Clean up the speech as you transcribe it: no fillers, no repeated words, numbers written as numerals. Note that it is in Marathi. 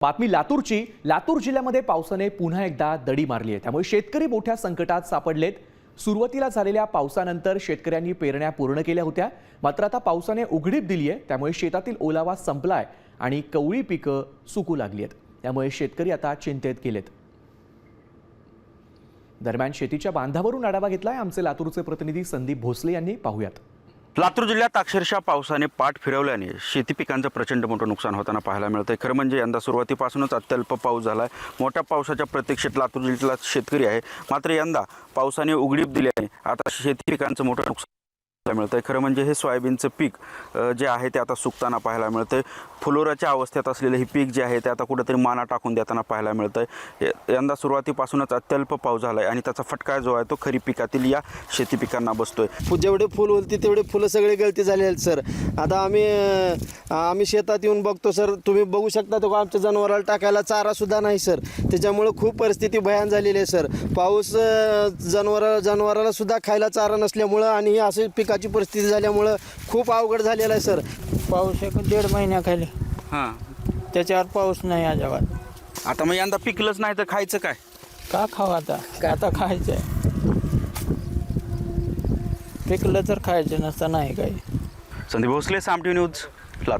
बातमी लातूरची। लातूर जिल्ह्यामध्ये पावसाने पुन्हा एकदा दडी मारली आहे, त्यामुळे शेतकरी मोठ्या संकटात सापडलेत। सुरुवातीला झालेल्या पावसानंतर शेतकऱ्यांनी पेरण्या पूर्ण केल्या होत्या, मात्र आता पावसाने उघडीप दिली आहे, त्यामुळे शेतातील ओलावा संपलाय आणि कवळी पिकं सुकू लागली आहेत। त्यामुळे शेतकरी आता चिंतेत गेलेत। दरम्यान शेतीच्या बांधावरून आढावा घेतलाय आमचे लातूरचे प्रतिनिधी संदीप भोसले यांनी। पाहूयात। लातूर जिल्ह्यात अक्षरशः पावसाने पाठ फिरवल्याने शेती पिकांचं प्रचंड मोठं नुकसान होताना पाहायला मिळतंय। खरं म्हणजे यंदा सुरुवातीपासूनच अत्यल्प पाऊस झालाय। मोठ्या पावसाच्या प्रतीक्षेत लातूर जिल्ह्यातला शेतकरी आहे, मात्र यंदा पावसाने उघडीप दिल्याने आता शेती पिकांचं मोठं नुकसान मिळतंय। खरं म्हणजे हे सोयाबीनचं पीक जे आहे ते आता सुकताना पाहायला मिळतंय। फुलोराच्या अवस्थेत असलेलं हे पीक जे आहे ते आता कुठेतरी माना टाकून देताना पाहायला मिळतंय। यंदा सुरुवातीपासूनच अत्यल्प पाऊस झालाय आणि त्याचा फटका जो आहे तो खरीप पिकातील या शेती पिकांना बसतोय। जेवढे फुल होते तेवढे फुलं सगळे गळती झाले आहेत सर। आता आम्ही शेतात येऊन बघतो सर, तुम्ही बघू शकता तो आमच्या जनावराला टाकायला चारा सुद्धा नाही सर। त्याच्यामुळे खूप परिस्थिती भयान झालेली आहे सर। पाऊस जनावराला सुद्धा खायला चारा नसल्यामुळं आणि असे पिकाची परिस्थिती झाल्यामुळं खूप अवघड झालेला आहे सर। पाऊस 1-1.5 महिन्याखाली, त्याच्यावर पाऊस नाही अजिबात। आता मग यंदा पिकलंच नाही तर खायचं काय? का खाऊ आता खायचं आहे, पिकलं तर खायचं, नसतं नाही काही। संदीप भोसले, साम टीव्ही न्यूज,